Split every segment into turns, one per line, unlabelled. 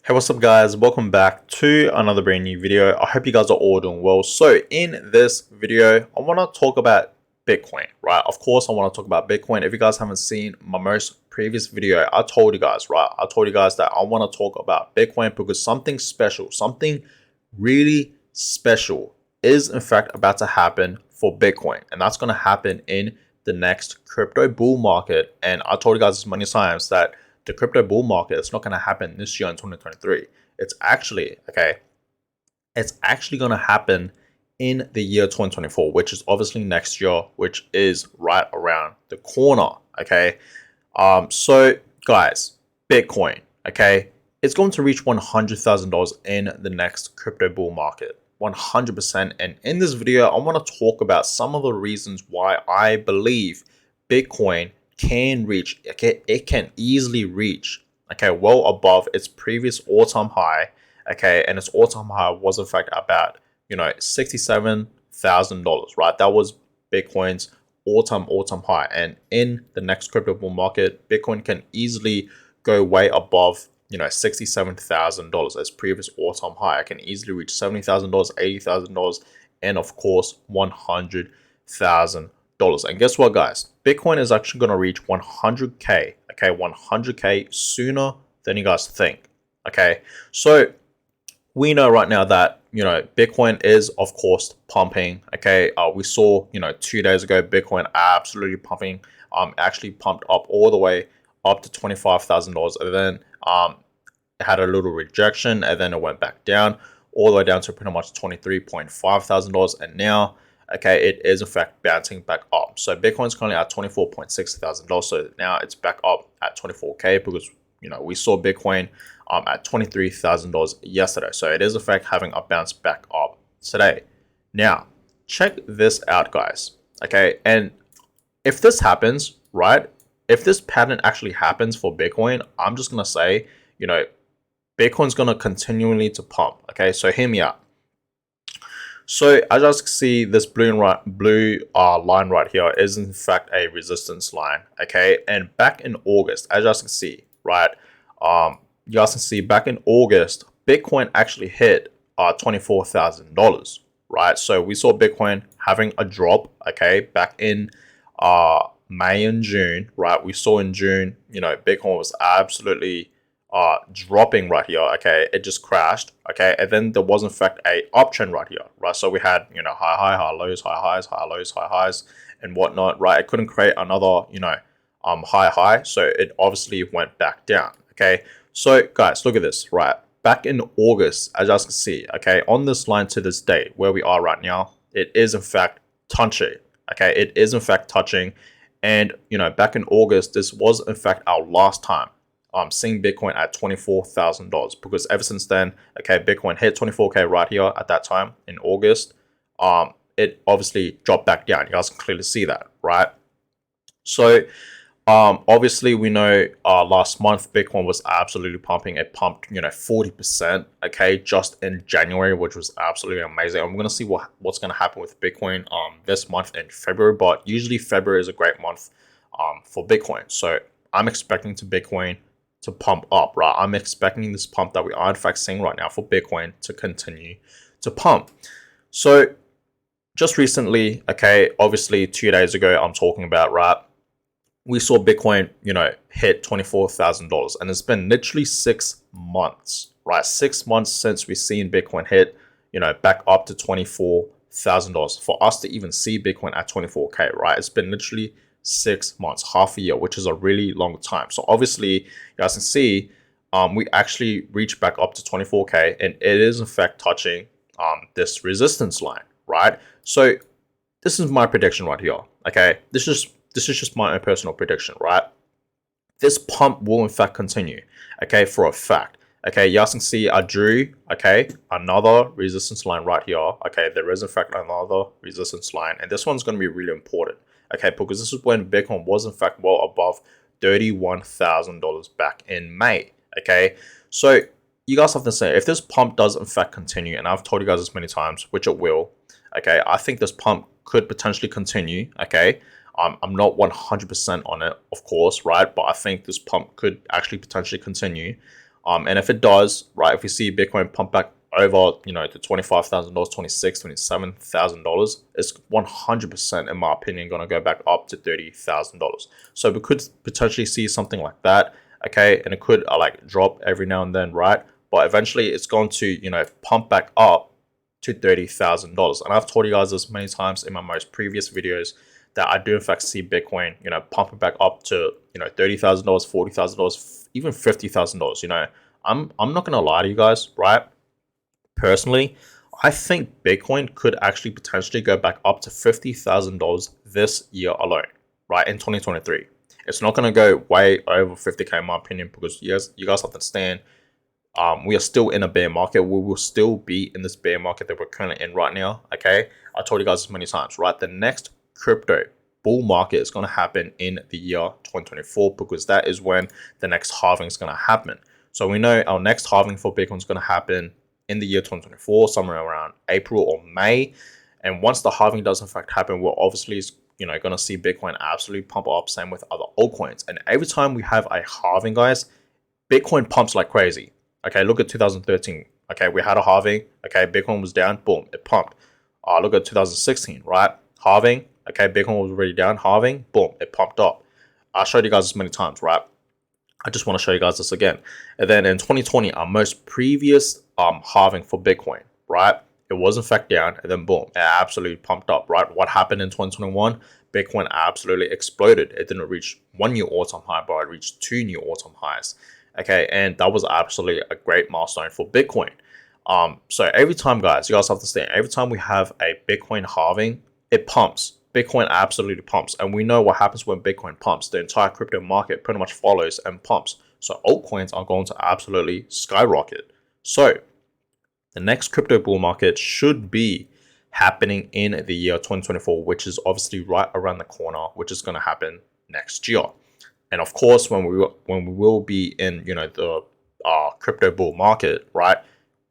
Hey, what's up guys? Welcome back to another brand new video. I hope you guys are all doing well. So in this video, I want to talk about Bitcoin, right? Of course, I want to talk about Bitcoin. If you guys haven't seen my most previous video, I told you guys, right? I told you guys that I want to talk about Bitcoin because something special, something really special is in fact about to happen for Bitcoin. And that's going to happen in the next crypto bull market. And I told you guys this many times that the crypto bull market is not going to happen this year in 2023. It's actually going to happen in the year 2024, which is obviously next year, which is right around the corner. Okay. So guys, Bitcoin, okay, it's going to reach $100,000 in the next crypto bull market. 100%. And in this video, I want to talk about some of the reasons why I believe Bitcoin can reach, okay, it can easily reach, okay, well above its previous all-time high, okay, and its all-time high was in fact about, $67,000, right? That was Bitcoin's all-time high, and in the next crypto bull market, Bitcoin can easily go way above, $67,000 as previous all-time high. It can easily reach $70,000, $80,000, and of course $100,000. And guess what, guys? Bitcoin is actually going to reach 100K, okay, 100K sooner than you guys think, okay? So we know right now that, Bitcoin is, of course, pumping, okay? We saw, 2 days ago, Bitcoin absolutely pumping, actually pumped up all the way up to $25,000, and then it had a little rejection, and then it went back down, all the way down to pretty much $23,500, and now, okay, it is in fact bouncing back up. So Bitcoin's currently at $24,600. So now it's back up at 24K because we saw Bitcoin at $23,000 yesterday. So it is in fact having a bounce back up today. Now check this out, guys. Okay, and if this happens, right? If this pattern actually happens for Bitcoin, I'm just gonna say, Bitcoin's gonna continually to pump. Okay, so hear me out. So as you can see, this blue line right here is in fact a resistance line, okay? And back in August, as you guys can see, right? You guys can see back in August, Bitcoin actually hit $24,000, right? So we saw Bitcoin having a drop, okay, back in May and June, right? We saw in June, Bitcoin was absolutely dropping right here, okay, it just crashed, okay, and then there was in fact a uptrend right here, right? So we had high lows, high highs, high lows, high highs, and whatnot, right? It couldn't create another high, so it obviously went back down. Okay, so guys, look at this, right? Back in August, as you guys can see, okay, on this line to this date where we are right now, it is in fact touching, okay, it is in fact touching. And back in August, this was in fact our last time seeing Bitcoin at $24,000, because ever since then, okay, Bitcoin hit 24K right here at that time in August. It obviously dropped back down. You guys can clearly see that, right? So obviously we know last month Bitcoin was absolutely pumping. It pumped 40%, okay, just in January, which was absolutely amazing. I'm gonna see what's gonna happen with Bitcoin this month in February, but usually February is a great month for Bitcoin. So I'm expecting Bitcoin to pump up, right? I'm expecting this pump that we are in fact seeing right now for Bitcoin to continue to pump. So just recently, okay, obviously 2 days ago, I'm talking about, right, we saw Bitcoin, hit $24,000, and it's been literally 6 months, right? 6 months since we've seen Bitcoin hit, back up to $24,000 for us to even see Bitcoin at 24K, right? It's been literally 6 months, half a year, which is a really long time. So obviously, you guys can see, we actually reached back up to 24K, and it is in fact touching this resistance line, right? So this is my prediction right here, okay? This is just my own personal prediction, right? This pump will in fact continue, okay, for a fact. Okay, you guys can see I drew, okay, another resistance line right here. Okay, there is in fact another resistance line, and this one's going to be really important, okay, because this is when Bitcoin was in fact well above $31,000 back in May, okay? So you guys have to say, if this pump does in fact continue, and I've told you guys this many times, which it will, okay, I think this pump could potentially continue, okay? I'm not 100% on it, of course, right? But I think this pump could actually potentially continue. And if it does, right, if we see Bitcoin pump back over, you know, to $25,000, $26,000, $27,000, it's 100%, in my opinion, going to go back up to $30,000. So we could potentially see something like that, okay? And it could like drop every now and then, right? But eventually it's going to, you know, pump back up to $30,000. And I've told you guys this many times in my most previous videos that I do in fact see Bitcoin, you know, pumping back up to, you know, $30,000, $40,000, even $50,000. You know, I'm not gonna lie to you guys, right? Personally, I think Bitcoin could actually potentially go back up to $50,000 this year alone, right? In 2023. It's not gonna go way over 50K in my opinion, because you guys have to understand, we are still in a bear market. We will still be in this bear market that we're currently in right now. Okay, I told you guys this many times, right? The next crypto bull market is going to happen in the year 2024, because that is when the next halving is going to happen. So we know our next halving for Bitcoin is going to happen in the year 2024, somewhere around April or May. And once the halving does in fact happen, we're obviously, you know, going to see Bitcoin absolutely pump up. Same with other altcoins. And every time we have a halving, guys, Bitcoin pumps like crazy. Okay, look at 2013. Okay, we had a halving. Okay, Bitcoin was down. Boom, it pumped. Look at 2016, right? Halving. Okay, Bitcoin was already down. Halving. Boom, it pumped up. I showed you guys this many times, right? I just want to show you guys this again. And then in 2020, our most previous halving for Bitcoin, right? It was in fact down, and then boom, it absolutely pumped up, right? What happened in 2021? Bitcoin absolutely exploded. It didn't reach one new all-time high, but it reached two new all-time highs. Okay, and that was absolutely a great milestone for Bitcoin. So every time, guys, you guys have to understand, every time we have a Bitcoin halving, it pumps. Bitcoin absolutely pumps. And we know what happens when Bitcoin pumps. The entire crypto market pretty much follows and pumps. So altcoins are going to absolutely skyrocket. So the next crypto bull market should be happening in the year 2024, which is obviously right around the corner, which is going to happen next year. And of course, when we will be in, you know, the crypto bull market, right,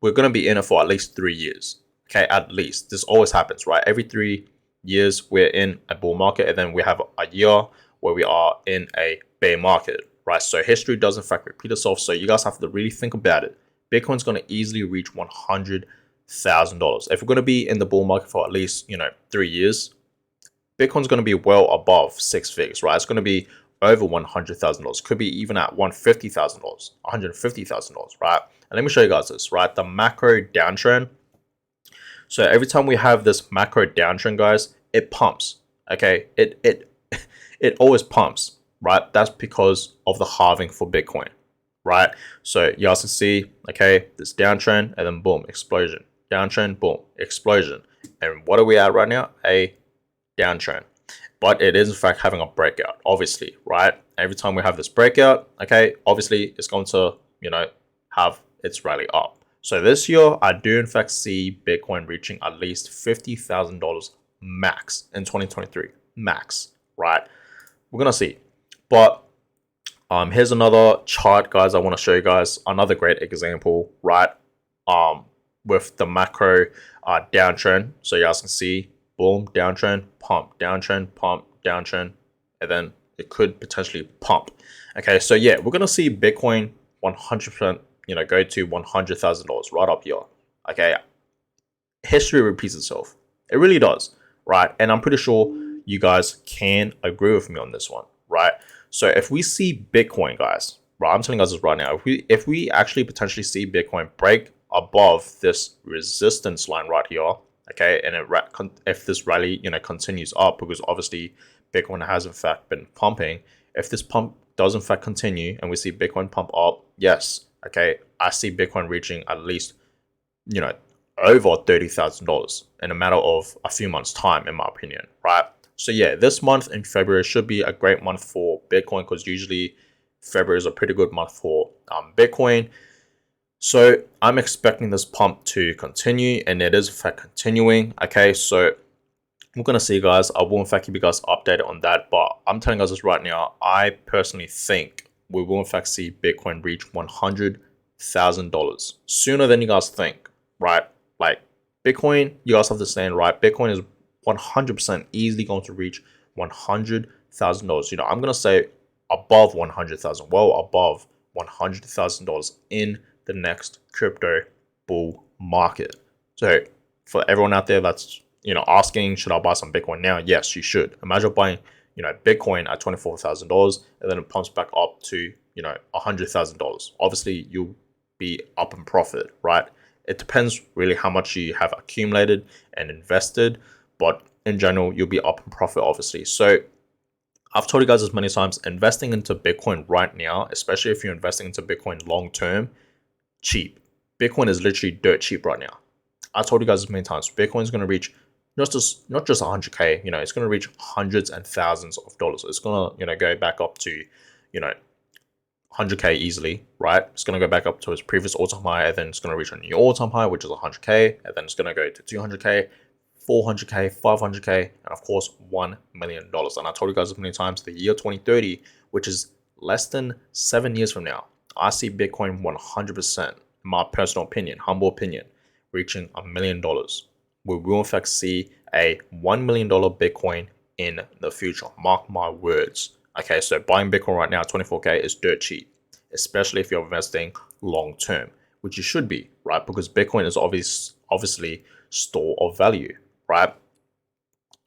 we're going to be in it for at least 3 years. Okay, at least. This always happens, right? Every 3 years we're in a bull market, and then we have a year where we are in a bear market, right? So history does in fact repeat itself. So you guys have to really think about it. Bitcoin's going to easily reach $100,000. If we're going to be in the bull market for at least, you know, 3 years, Bitcoin's going to be well above 6 figures, right? It's going to be over $100,000. Could be even at $150,000, $150,000, right? And let me show you guys this, right? The macro downtrend. So every time we have this macro downtrend, guys, it pumps. Okay, it always pumps, right? That's because of the halving for Bitcoin, right? So you guys can see, okay, this downtrend, and then boom, explosion. Downtrend, boom, explosion. And what are we at right now? A downtrend. But it is in fact having a breakout, obviously, right? Every time we have this breakout, okay, obviously it's going to, you know, have its rally up. So this year, I do in fact see Bitcoin reaching at least $50,000 max in 2023, max, right? We're gonna see. But here's another chart, guys. I want to show you guys another great example, right? With the macro downtrend. So you guys can see, boom, downtrend, pump, downtrend, and then it could potentially pump. Okay, so yeah, we're gonna see Bitcoin 100%, you know, go to $100,000 right up here. Okay, history repeats itself. It really does, right? And I'm pretty sure you guys can agree with me on this one, right? So if we see Bitcoin, guys, right, I'm telling you guys this right now, if we actually potentially see Bitcoin break above this resistance line right here, okay, and if this rally, you know, continues up, because obviously Bitcoin has in fact been pumping, if this pump does in fact continue and we see Bitcoin pump up, yes, okay, I see Bitcoin reaching at least, you know, over $30,000 in a matter of a few months time, in my opinion, right? So yeah, this month in February should be a great month for Bitcoin, because usually February is a pretty good month for Bitcoin. So I'm expecting this pump to continue, and it is in fact continuing. Okay, so we're gonna see, guys. I will in fact keep you guys updated on that, but I'm telling you guys this right now. I personally think we will in fact see Bitcoin reach $100,000 sooner than you guys think, right? Like Bitcoin, you guys have to understand, right? Bitcoin is 100% easily going to reach $100,000. You know, I'm gonna say above 100,000, well above $100,000 in the next crypto bull market. So for everyone out there that's asking, should I buy some Bitcoin now? Yes, you should. Imagine buying Bitcoin at $24,000 and then it pumps back up to $100,000. Obviously, you'll be up in profit, right? It depends really how much you have accumulated and invested, but in general, you'll be up in profit, obviously. So I've told you guys as many times, investing into Bitcoin right now, especially if you're investing into Bitcoin long term, cheap. Bitcoin is literally dirt cheap right now. I told you guys as many times, Bitcoin is going to reach not just 100K, it's going to reach hundreds and thousands of dollars. It's going to, go back up to, 100K easily, right? It's going to go back up to its previous all-time high, and then it's going to reach a new all-time high, which is 100K, and then it's going to go to 200K, 400K, 500K, and of course, $1 million. And I told you guys as many times, the year 2030, which is less than 7 years from now, I see Bitcoin 100%, in my personal opinion, humble opinion, reaching $1 million. We will in fact see a $1 million Bitcoin in the future. Mark my words. Okay, so buying Bitcoin right now at 24K is dirt cheap, especially if you're investing long term, which you should be, right? Because Bitcoin is obviously store of value, right?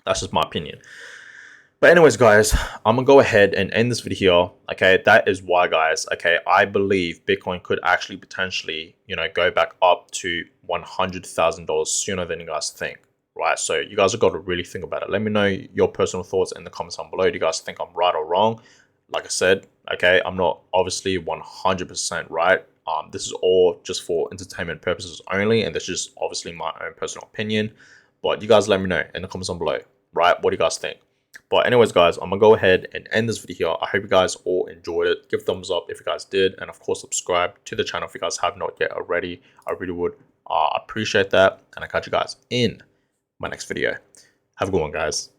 That's just my opinion. But anyways, guys, I'm gonna go ahead and end this video. Okay, that is why, guys. Okay, I believe Bitcoin could actually potentially, go back up to $100,000 sooner than you guys think, right? So you guys have got to really think about it. Let me know your personal thoughts in the comments down below. Do you guys think I'm right or wrong? Like I said, okay, I'm not obviously 100% right. This is all just for entertainment purposes only, and this is obviously my own personal opinion. But you guys let me know in the comments down below, right? What do you guys think? But anyways, guys, I'm gonna go ahead and end this video. I hope you guys all enjoyed it. Give a thumbs up if you guys did, and of course subscribe to the channel if you guys have not yet already. I really would appreciate that, and I'll catch you guys in my next video. Have a good one, guys.